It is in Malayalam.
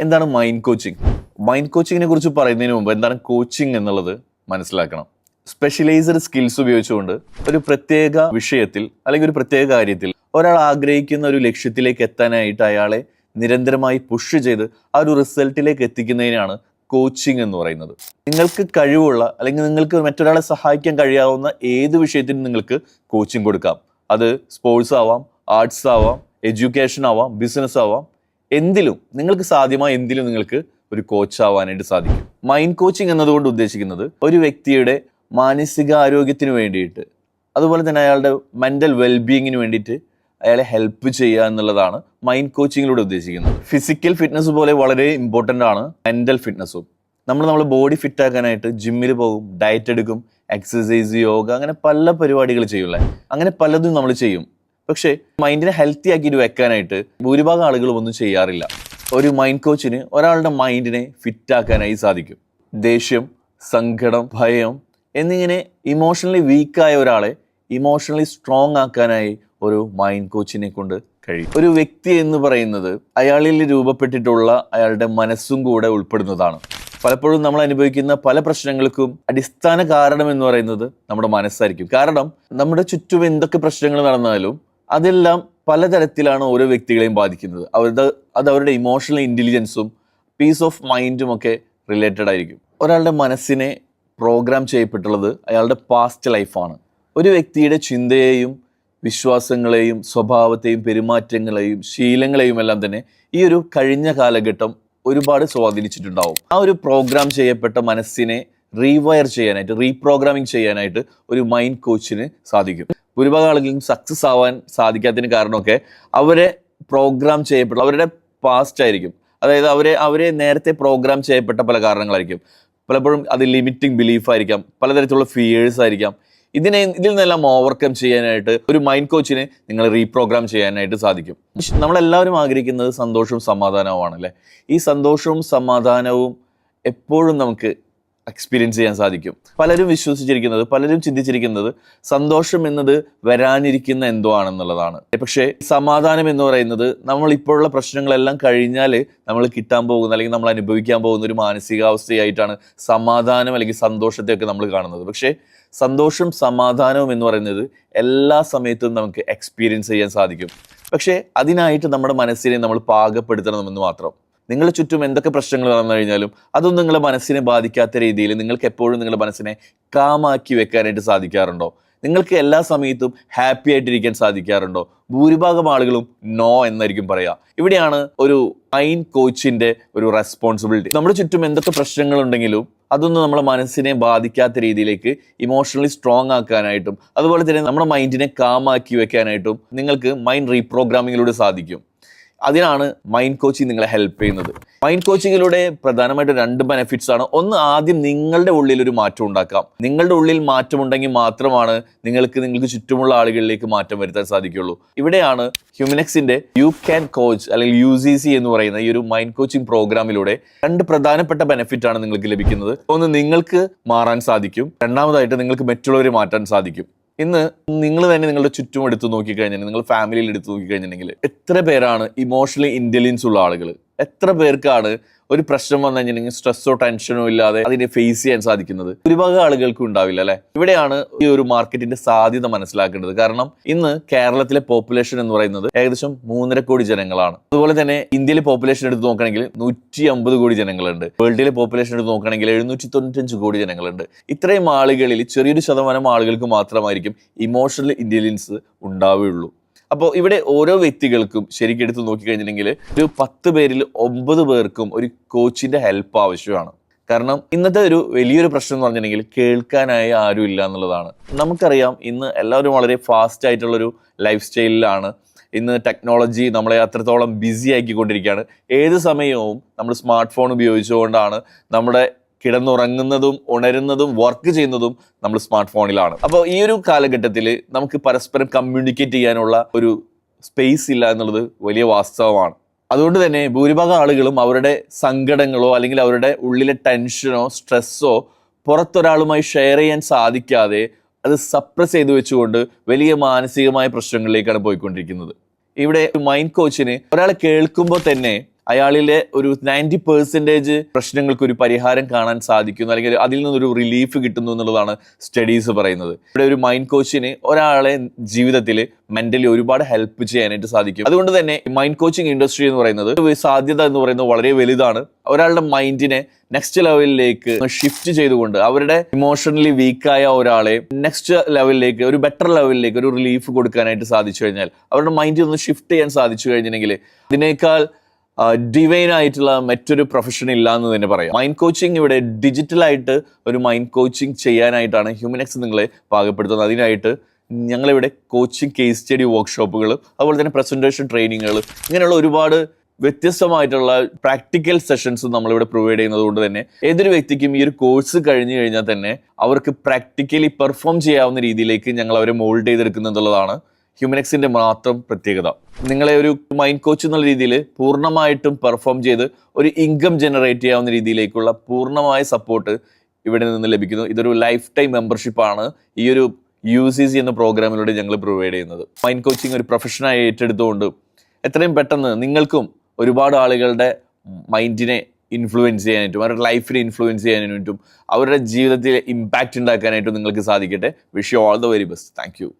എന്താണ് മൈൻഡ് കോച്ചിങ്? മൈൻഡ് കോച്ചിങ്ങിനെ കുറിച്ച് പറയുന്നതിന് മുമ്പ് എന്താണ് കോച്ചിങ് എന്നുള്ളത് മനസ്സിലാക്കണം. സ്പെഷ്യലൈസ്ഡ് സ്കിൽസ് ഉപയോഗിച്ചുകൊണ്ട് ഒരു പ്രത്യേക വിഷയത്തിൽ അല്ലെങ്കിൽ ഒരു പ്രത്യേക കാര്യത്തിൽ ഒരാൾ ആഗ്രഹിക്കുന്ന ഒരു ലക്ഷ്യത്തിലേക്ക് എത്താനായിട്ട് അയാളെ നിരന്തരമായി പുഷ് ചെയ്ത് ആ ഒരു റിസൾട്ടിലേക്ക് എത്തിക്കുന്നതിനാണ് കോച്ചിങ് എന്ന് പറയുന്നത്. നിങ്ങൾക്ക് കഴിവുള്ള അല്ലെങ്കിൽ നിങ്ങൾക്ക് മറ്റൊരാളെ സഹായിക്കാൻ കഴിയാവുന്ന ഏത് വിഷയത്തിനും നിങ്ങൾക്ക് കോച്ചിങ് കൊടുക്കാം. അത് സ്പോർട്സ് ആവാം, ആർട്സ് ആവാം, എഡ്യൂക്കേഷൻ ആവാം, ബിസിനസ് ആവാം, എന്തിലും നിങ്ങൾക്ക് സാധ്യമായ എന്തിലും നിങ്ങൾക്ക് ഒരു കോച്ച് ആവാനായിട്ട് സാധിക്കും. മൈൻഡ് കോച്ചിങ് എന്നതുകൊണ്ട് ഉദ്ദേശിക്കുന്നത് ഒരു വ്യക്തിയുടെ മാനസിക ആരോഗ്യത്തിന് വേണ്ടിയിട്ട്, അതുപോലെ തന്നെ അയാളുടെ മെൻ്റൽ വെൽബീയിങ്ങിന് വേണ്ടിയിട്ട് അയാളെ ഹെൽപ്പ് ചെയ്യുക എന്നുള്ളതാണ് മൈൻഡ് കോച്ചിങ്ങിലൂടെ ഉദ്ദേശിക്കുന്നത്. ഫിസിക്കൽ ഫിറ്റ്നസ് പോലെ വളരെ ഇമ്പോർട്ടൻ്റ് ആണ് മെൻ്റൽ ഫിറ്റ്നസ്സും. നമ്മൾ ബോഡി ഫിറ്റ് ആക്കാനായിട്ട് ജിമ്മിൽ പോകും, ഡയറ്റ് എടുക്കും, എക്സസൈസ്, യോഗ, അങ്ങനെ പല പരിപാടികൾ ചെയ്യൂലേ. അങ്ങനെ പലതും നമ്മൾ ചെയ്യും. പക്ഷേ മൈൻഡിനെ ഹെൽത്തി ആക്കിയിട്ട് വെക്കാനായിട്ട് ഭൂരിഭാഗം ആളുകളും ഒന്നും ചെയ്യാറില്ല. ഒരു മൈൻഡ് കോച്ചിന് ഒരാളുടെ മൈൻഡിനെ ഫിറ്റ് ആക്കാനായി സാധിക്കും. ദേഷ്യം, സങ്കടം, ഭയം എന്നിങ്ങനെ ഇമോഷണലി വീക്കായ ഒരാളെ ഇമോഷണലി സ്ട്രോങ് ആക്കാനായി ഒരു മൈൻഡ് കോച്ചിനെ കൊണ്ട് കഴിയും. ഒരു വ്യക്തി എന്ന് പറയുന്നത് അയാളിൽ രൂപപ്പെട്ടിട്ടുള്ള അയാളുടെ മനസ്സും കൂടെ ഉൾപ്പെടുന്നതാണ്. പലപ്പോഴും നമ്മൾ അനുഭവിക്കുന്ന പല പ്രശ്നങ്ങൾക്കും അടിസ്ഥാന കാരണം എന്ന് പറയുന്നത് നമ്മുടെ മനസ്സായിരിക്കും. കാരണം നമ്മുടെ ചുറ്റും എന്തൊക്കെ പ്രശ്നങ്ങൾ നടന്നാലും അതെല്ലാം പലതരത്തിലാണ് ഓരോ വ്യക്തികളെയും ബാധിക്കുന്നത്. അത് അവരുടെ ഇമോഷണൽ ഇൻ്റലിജൻസും പീസ് ഓഫ് മൈൻഡും ഒക്കെ റിലേറ്റഡ് ആയിരിക്കും. ഒരാളുടെ മനസ്സിനെ പ്രോഗ്രാം ചെയ്യപ്പെട്ടുള്ളത് അയാളുടെ പാസ്റ്റ് ലൈഫാണ്. ഒരു വ്യക്തിയുടെ ചിന്തയെയും വിശ്വാസങ്ങളെയും സ്വഭാവത്തെയും പെരുമാറ്റങ്ങളെയും ശീലങ്ങളെയും എല്ലാം തന്നെ ഈ ഒരു കഴിഞ്ഞ കാലഘട്ടം ഒരുപാട് സ്വാധീനിച്ചിട്ടുണ്ടാവും. ആ ഒരു പ്രോഗ്രാം ചെയ്യപ്പെട്ട മനസ്സിനെ റീവയർ ചെയ്യാനായിട്ട്, റീപ്രോഗ്രാമിംഗ് ചെയ്യാനായിട്ട് ഒരു മൈൻഡ് കോച്ചിന് സാധിക്കും. ഭൂരിഭാഗം ആളുകളും സക്സസ് ആവാൻ സാധിക്കാത്തതിന് കാരണമൊക്കെ അവരെ പ്രോഗ്രാം ചെയ്യപ്പെട്ട അവരുടെ പാസ്റ്റ് ആയിരിക്കും. അതായത് അവരെ നേരത്തെ പ്രോഗ്രാം ചെയ്യപ്പെട്ട പല കാരണങ്ങളായിരിക്കും. പലപ്പോഴും അത് ലിമിറ്റിംഗ് ബിലീഫ് ആയിരിക്കാം, പലതരത്തിലുള്ള ഫിയേഴ്സ് ആയിരിക്കാം. ഇതിൽ നിന്നെല്ലാം ഓവർകം ചെയ്യാനായിട്ട് ഒരു മൈൻഡ് കോച്ചിനെ നിങ്ങൾ റീപ്രോഗ്രാം ചെയ്യാനായിട്ട് സാധിക്കും. നമ്മളെല്ലാവരും ആഗ്രഹിക്കുന്നത് സന്തോഷവും സമാധാനവുമാണ് അല്ലേ. ഈ സന്തോഷവും സമാധാനവും എപ്പോഴും നമുക്ക് എക്സ്പീരിയൻസ് ചെയ്യാൻ സാധിക്കും. പലരും വിശ്വസിച്ചിരിക്കുന്നത്, പലരും ചിന്തിച്ചിരിക്കുന്നത് സന്തോഷം എന്നത് വരാനിരിക്കുന്ന എന്തോ ആണെന്നുള്ളതാണ്. പക്ഷേ സമാധാനം എന്ന് പറയുന്നത് നമ്മൾ ഇപ്പോഴുള്ള പ്രശ്നങ്ങളെല്ലാം കഴിഞ്ഞാൽ നമ്മൾ കിട്ടാൻ പോകുന്ന അല്ലെങ്കിൽ നമ്മൾ അനുഭവിക്കാൻ പോകുന്ന ഒരു മാനസികാവസ്ഥയായിട്ടാണ് സമാധാനം അല്ലെങ്കിൽ സന്തോഷത്തെയൊക്കെ നമ്മൾ കാണുന്നത്. പക്ഷേ സന്തോഷം സമാധാനവും എന്ന് പറയുന്നത് എല്ലാ സമയത്തും നമുക്ക് എക്സ്പീരിയൻസ് ചെയ്യാൻ സാധിക്കും. പക്ഷേ അതിനായിട്ട് നമ്മുടെ മനസ്സിനെ നമ്മൾ പാകപ്പെടുത്തണമെന്ന് മാത്രം. നിങ്ങളുടെ ചുറ്റും എന്തൊക്കെ പ്രശ്നങ്ങൾ നടന്നു കഴിഞ്ഞാലും അതൊന്നും നിങ്ങളുടെ മനസ്സിനെ ബാധിക്കാത്ത രീതിയിൽ നിങ്ങൾക്ക് എപ്പോഴും നിങ്ങളുടെ മനസ്സിനെ കാമാക്കി വെക്കാനായിട്ട് സാധിക്കാറുണ്ടോ? നിങ്ങൾക്ക് എല്ലാ സമയത്തും ഹാപ്പി ആയിട്ടിരിക്കാൻ സാധിക്കാറുണ്ടോ? ഭൂരിഭാഗം ആളുകളും നോ എന്നായിരിക്കും പറയുക. ഇവിടെയാണ് ഒരു മൈൻഡ് കോച്ചിന്റെ ഒരു റെസ്പോൺസിബിലിറ്റി. നമ്മുടെ ചുറ്റും എന്തൊക്കെ പ്രശ്നങ്ങളുണ്ടെങ്കിലും അതൊന്നും നമ്മുടെ മനസ്സിനെ ബാധിക്കാത്ത രീതിയിലേക്ക് ഇമോഷണലി സ്ട്രോങ് ആക്കാനായിട്ടും അതുപോലെ തന്നെ നമ്മുടെ മൈൻഡിനെ കാമാക്കി വെക്കാനായിട്ടും നിങ്ങൾക്ക് മൈൻഡ് റീപ്രോഗ്രാമിങ്ങിലൂടെ സാധിക്കും. അതിനാണ് മൈൻഡ് കോച്ചിങ് നിങ്ങളെ ഹെൽപ്പ് ചെയ്യുന്നത്. മൈൻഡ് കോച്ചിങ്ങിലൂടെ പ്രധാനമായിട്ട് 2 ബെനിഫിറ്റ്സ് ആണ്. ഒന്ന്, ആദ്യം നിങ്ങളുടെ ഉള്ളിൽ ഒരു മാറ്റം ഉണ്ടാക്കാം. നിങ്ങളുടെ ഉള്ളിൽ മാറ്റമുണ്ടെങ്കിൽ മാത്രമാണ് നിങ്ങൾക്ക് ചുറ്റുമുള്ള ആളുകളിലേക്ക് മാറ്റം വരുത്താൻ സാധിക്കുള്ളൂ. ഇവിടെയാണ് ഹ്യൂമനെക്സിന്റെ യു ക്യാൻ കോച്ച് അല്ലെങ്കിൽ UCC എന്ന് പറയുന്ന ഈ ഒരു മൈൻഡ് കോച്ചിങ് പ്രോഗ്രാമിലൂടെ 2 പ്രധാനപ്പെട്ട ബെനിഫിറ്റ് ആണ് നിങ്ങൾക്ക് ലഭിക്കുന്നത്. ഒന്ന്, നിങ്ങൾക്ക് മാറാൻ സാധിക്കും. രണ്ടാമതായിട്ട് നിങ്ങൾക്ക് മറ്റുള്ളവരെ മാറ്റാൻ സാധിക്കും. ഇന്ന് നിങ്ങൾ തന്നെ നിങ്ങളുടെ ചുറ്റും എടുത്ത് നോക്കിക്കഴിഞ്ഞാൽ, നിങ്ങൾ ഫാമിലിയിൽ എടുത്ത് നോക്കിക്കഴിഞ്ഞിട്ടുണ്ടെങ്കിൽ എത്ര പേരാണ് ഇമോഷണലി ഇന്റലിജൻസ് ഉള്ള ആളുകൾ? എത്ര പേർക്കാണ് ഒരു പ്രശ്നം വന്നു കഴിഞ്ഞിട്ടുണ്ടെങ്കിൽ സ്ട്രെസ്സോ ടെൻഷനോ ഇല്ലാതെ അതിനെ ഫേസ് ചെയ്യാൻ സാധിക്കുന്നത്? ഭൂരിഭാഗം ആളുകൾക്കും ഉണ്ടാവില്ല അല്ലെ. ഇവിടെയാണ് ഈ ഒരു മാർക്കറ്റിന്റെ സാധ്യത മനസ്സിലാക്കേണ്ടത്. കാരണം ഇന്ന് കേരളത്തിലെ പോപ്പുലേഷൻ എന്ന് പറയുന്നത് ഏകദേശം 3.5 കോടി ജനങ്ങളാണ്. അതുപോലെ തന്നെ ഇന്ത്യയിലെ പോപ്പുലേഷൻ എടുത്ത് നോക്കുകയാണെങ്കിൽ 150 കോടി ജനങ്ങളുണ്ട്. വേൾഡിലെ പോപ്പുലേഷൻ എടുത്ത് നോക്കുകയാണെങ്കിൽ 795 കോടി ജനങ്ങളുണ്ട്. ഇത്രയും ആളുകളിൽ ചെറിയൊരു ശതമാനം ആളുകൾക്ക് മാത്രമായിരിക്കും ഇമോഷണൽ ഇന്റലിജൻസ് ഉണ്ടാവുകയുള്ളൂ. അപ്പോൾ ഇവിടെ ഓരോ വ്യക്തികൾക്കും ശരിക്കും എടുത്ത് നോക്കിക്കഴിഞ്ഞിട്ടുണ്ടെങ്കിൽ ഒരു 10 പേരിൽ 9 പേർക്കും ഒരു കോച്ചിന്റെ ഹെൽപ്പ് ആവശ്യമാണ്. കാരണം ഇന്നത്തെ ഒരു വലിയൊരു പ്രശ്നം എന്ന് പറഞ്ഞിട്ടുണ്ടെങ്കിൽ കേൾക്കാനായി ആരും ഇല്ല എന്നുള്ളതാണ്. നമുക്കറിയാം, ഇന്ന് എല്ലാവരും വളരെ ഫാസ്റ്റ് ആയിട്ടുള്ളൊരു ലൈഫ് സ്റ്റൈലിലാണ്. ഇന്ന് ടെക്നോളജി നമ്മളെ അത്രത്തോളം ബിസി ആക്കിക്കൊണ്ടിരിക്കുകയാണ്. ഏത് സമയവും നമ്മൾ സ്മാർട്ട് ഫോൺ ഉപയോഗിച്ചുകൊണ്ടാണ് നമ്മുടെ കിടന്നുറങ്ങുന്നതും ഉണരുന്നതും വർക്ക് ചെയ്യുന്നതും നമ്മൾ സ്മാർട്ട് ഫോണിലാണ്. അപ്പോൾ ഈ ഒരു കാലഘട്ടത്തിൽ നമുക്ക് പരസ്പരം കമ്മ്യൂണിക്കേറ്റ് ചെയ്യാനുള്ള ഒരു സ്പേസ് ഇല്ല എന്നുള്ളത് വലിയ വാസ്തവമാണ്. അതുകൊണ്ട് തന്നെ ഭൂരിഭാഗം ആളുകളും അവരുടെ സങ്കടങ്ങളോ അല്ലെങ്കിൽ അവരുടെ ഉള്ളിലെ ടെൻഷനോ സ്ട്രെസ്സോ പുറത്തൊരാളുമായി ഷെയർ ചെയ്യാൻ സാധിക്കാതെ അത് സപ്രസ് ചെയ്ത് വെച്ചുകൊണ്ട് വലിയ മാനസികമായ പ്രശ്നങ്ങളിലേക്കാണ് പോയിക്കൊണ്ടിരിക്കുന്നത്. ഇവിടെ മൈൻഡ് കോച്ചിന് ഒരാളെ കേൾക്കുമ്പോൾ തന്നെ അയാളിലെ ഒരു 90% പ്രശ്നങ്ങൾക്ക് ഒരു പരിഹാരം കാണാൻ സാധിക്കുന്നു, അല്ലെങ്കിൽ അതിൽ നിന്നൊരു റിലീഫ് കിട്ടുന്നു എന്നുള്ളതാണ് സ്റ്റഡീസ് പറയുന്നത്. ഇവിടെ ഒരു മൈൻഡ് കോച്ചിന് ഒരാളെ ജീവിതത്തിൽ മെന്റലി ഒരുപാട് ഹെൽപ്പ് ചെയ്യാനായിട്ട് സാധിക്കും. അതുകൊണ്ട് തന്നെ മൈൻഡ് കോച്ചിങ് ഇൻഡസ്ട്രി എന്ന് പറയുന്നത് സാധ്യത എന്ന് പറയുന്നത് വളരെ വലുതാണ്. ഒരാളുടെ മൈൻഡിനെ നെക്സ്റ്റ് ലെവലിലേക്ക് ഷിഫ്റ്റ് ചെയ്തുകൊണ്ട് അവരുടെ ഇമോഷണലി വീക്കായ ഒരാളെ നെക്സ്റ്റ് ലെവലിലേക്ക്, ഒരു ബെറ്റർ ലെവലിലേക്ക് ഒരു റിലീഫ് കൊടുക്കാനായിട്ട് സാധിച്ചു കഴിഞ്ഞാൽ, അവരുടെ മൈൻഡിൽ ഒന്ന് ഷിഫ്റ്റ് ചെയ്യാൻ സാധിച്ചു കഴിഞ്ഞിട്ടുണ്ടെങ്കിൽ അതിനേക്കാൾ ഡിവൈൻ ആയിട്ടുള്ള മറ്റൊരു പ്രൊഫഷൻ ഇല്ല എന്ന് തന്നെ പറയാം. മൈൻഡ് കോച്ചിങ് ഇവിടെ ഡിജിറ്റലായിട്ട് ഒരു മൈൻഡ് കോച്ചിങ് ചെയ്യാനായിട്ടാണ് ഹ്യൂമനെക്സ് നിങ്ങളെ പാകപ്പെടുത്തുന്നത്. അതിനായിട്ട് ഞങ്ങളിവിടെ കോച്ചിങ് കേസ് സ്റ്റഡി വർക്ക്ഷോപ്പുകൾ, അതുപോലെ തന്നെ പ്രസന്റേഷൻ ട്രെയിനിങ്ങുകൾ, ഇങ്ങനെയുള്ള ഒരുപാട് വ്യത്യസ്തമായിട്ടുള്ള പ്രാക്ടിക്കൽ സെഷൻസ് നമ്മളിവിടെ പ്രൊവൈഡ് ചെയ്യുന്നത് കൊണ്ട് തന്നെ ഏതൊരു വ്യക്തിക്കും ഈ ഒരു കോഴ്സ് കഴിഞ്ഞു കഴിഞ്ഞാൽ തന്നെ അവർക്ക് പ്രാക്ടിക്കലി പെർഫോം ചെയ്യാവുന്ന രീതിയിലേക്ക് ഞങ്ങൾ അവരെ മോൾഡ് ചെയ്തെടുക്കുന്നുള്ളതാണ് ഹ്യൂമനെക്സിന്റെ മാത്രം പ്രത്യേകത. നിങ്ങളെ ഒരു മൈൻഡ് കോച്ച് എന്നുള്ള രീതിയിൽ പൂർണ്ണമായിട്ടും പെർഫോം ചെയ്ത് ഒരു ഇൻകം ജനറേറ്റ് ചെയ്യാവുന്ന രീതിയിലേക്കുള്ള പൂർണ്ണമായ സപ്പോർട്ട് ഇവിടെ നിന്ന് ലഭിക്കുന്നു. ഇതൊരു ലൈഫ് ടൈം മെമ്പർഷിപ്പാണ് ഈ ഒരു UCC എന്ന പ്രോഗ്രാമിലൂടെ ഞങ്ങൾ പ്രൊവൈഡ് ചെയ്യുന്നത്. മൈൻഡ് കോച്ചിങ് ഒരു പ്രൊഫഷനായി ഏറ്റെടുത്തുകൊണ്ട് എത്രയും പെട്ടെന്ന് നിങ്ങൾക്കും ഒരുപാട് ആളുകളുടെ മൈൻഡിനെ ഇൻഫ്ലുവൻസ് ചെയ്യാനായിട്ടും അവരുടെ ലൈഫിനെ ഇൻഫ്ലുവൻസ് ചെയ്യാനായിട്ടും അവരുടെ ജീവിതത്തിൽ ഇമ്പാക്റ്റ് ഉണ്ടാക്കാനായിട്ടും നിങ്ങൾക്ക് സാധിക്കട്ടെ. Wish you all the very best. Thank you.